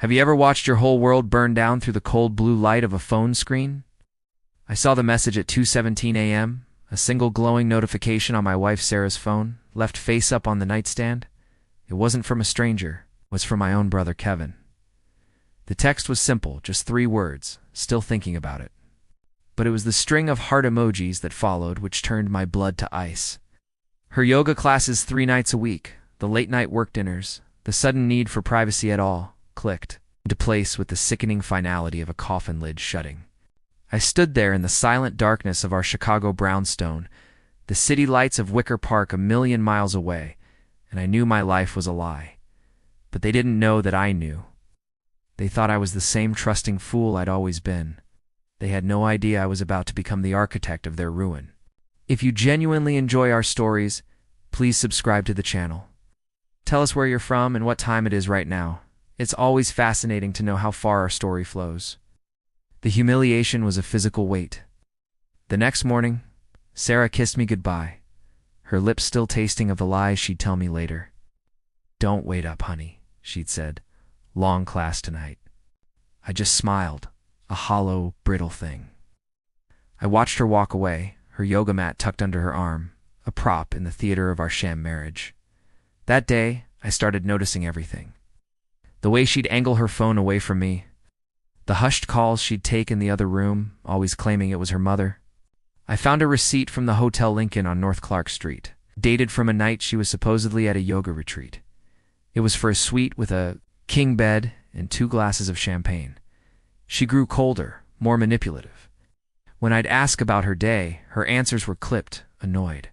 Have you ever watched your whole world burn down through the cold blue light of a phone screen? I saw the message at 2:17 a.m., a single glowing notification on my wife Sarah's phone, left face up on the nightstand. It wasn't from a stranger, it was from my own brother Kevin. The text was simple, just 3 words, still thinking about it. But it was the string of heart emojis that followed which turned my blood to ice. Her yoga classes 3 nights a week, the late-night work dinners, the sudden need for privacy at all, clicked into place with the sickening finality of a coffin lid shutting. I stood there in the silent darkness of our Chicago brownstone, the city lights of Wicker Park a million miles away, and I knew my life was a lie. But they didn't know that I knew. They thought I was the same trusting fool I'd always been. They had no idea I was about to become the architect of their ruin. If you genuinely enjoy our stories, please subscribe to the channel. Tell us where you're from and what time it is right now. It's always fascinating to know how far our story flows. The humiliation was a physical weight. The next morning, Sarah kissed me goodbye, her lips still tasting of the lies she'd tell me later. "Don't wait up, honey," she'd said. "Long class tonight." I just smiled, a hollow, brittle thing. I watched her walk away, her yoga mat tucked under her arm, a prop in the theater of our sham marriage. That day, I started noticing everything. The way she'd angle her phone away from me, the hushed calls she'd take in the other room, always claiming it was her mother. I found a receipt from the Hotel Lincoln on North Clark Street, dated from a night she was supposedly at a yoga retreat. It was for a suite with a king bed and 2 glasses of champagne. She grew colder, more manipulative. When I'd ask about her day, her answers were clipped, annoyed.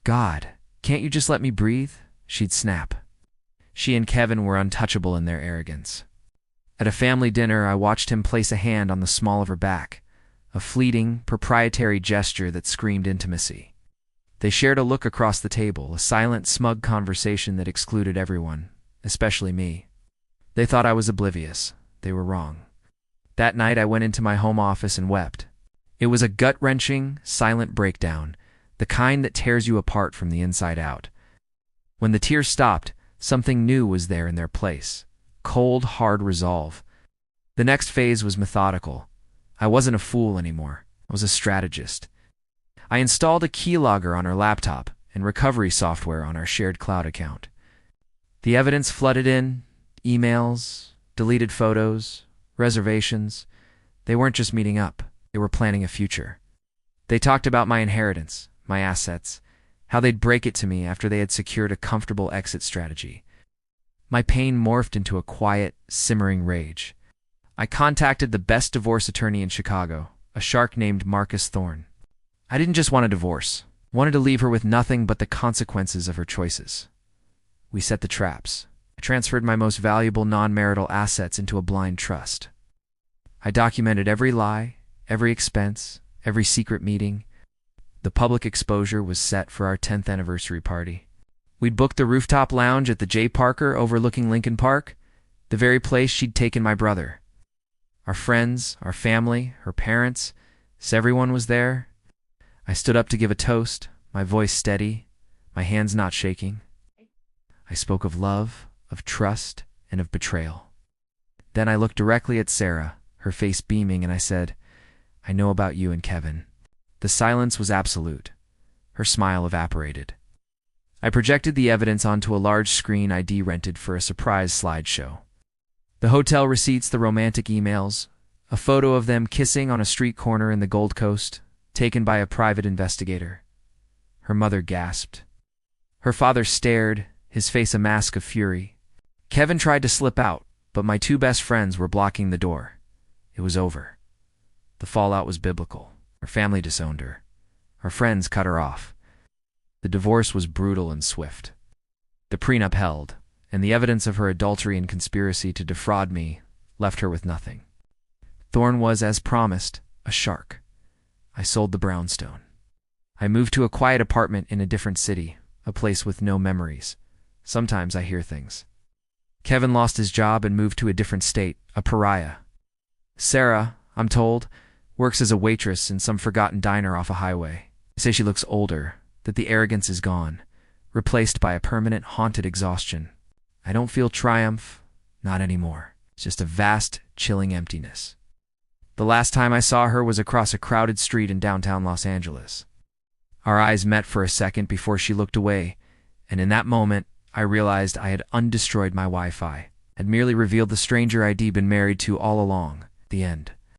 "God, can't you just let me breathe?" she'd snap. She and Kevin were untouchable in their arrogance. At a family dinner, I watched him place a hand on the small of her back, a fleeting, proprietary gesture that screamed intimacy. They shared a look across the table, a silent, smug conversation that excluded everyone, especially me. They thought I was oblivious. They were wrong. That night, I went into my home office and wept. It was a gut-wrenching, silent breakdown, the kind that tears you apart from the inside out. When the tears stopped, something new was there in their place. Cold, hard resolve. The next phase was methodical. I wasn't a fool anymore. I was a strategist. I installed a keylogger on her laptop and recovery software on our shared cloud account. The evidence flooded in, emails, deleted photos, reservations. They weren't just meeting up. They were planning a future. They talked about my inheritance, my assets, how they'd break it to me after they had secured a comfortable exit strategy. My pain morphed into a quiet, simmering rage. I contacted the best divorce attorney in Chicago, a shark named Marcus Thorne. I didn't just want a divorce. I wanted to leave her with nothing but the consequences of her choices. We set the traps. I transferred my most valuable non-marital assets into a blind trust. I documented every lie, every expense, every secret meeting. The public exposure was set for our 10th anniversary party. We'd booked the rooftop lounge at the J. Parker overlooking Lincoln Park, the very place she'd taken my brother. Our friends, our family, her parents, everyone was there. I stood up to give a toast, my voice steady, my hands not shaking. I spoke of love, of trust, and of betrayal. Then I looked directly at Sarah, her face beaming, and I said, "I know about you and Kevin." The silence was absolute. Her smile evaporated. I projected the evidence onto a large screen ID rented for a surprise slideshow. The hotel receipts, the romantic emails, a photo of them kissing on a street corner in the Gold Coast, taken by a private investigator. Her mother gasped. Her father stared, his face a mask of fury. Kevin tried to slip out, but my 2 best friends were blocking the door. It was over. The fallout was biblical. Her family disowned her. Her friends cut her off. The divorce was brutal and swift. The prenup held, and the evidence of her adultery and conspiracy to defraud me left her with nothing. Thorne was, as promised, a shark. I sold the brownstone. I moved to a quiet apartment in a different city, a place with no memories. Sometimes I hear things. Kevin lost his job and moved to a different state, a pariah. Sarah, I'm told, works as a waitress in some forgotten diner off a highway. They say she looks older, that the arrogance is gone, replaced by a permanent haunted exhaustion. I don't feel triumph, not anymore. It's just a vast, chilling emptiness. The last time I saw her was across a crowded street in downtown Los Angeles. Our eyes met for a second before she looked away, and in that moment, I realized I had undestroyed my Wi-Fi, had merely revealed the stranger I'd been married to all along. The end.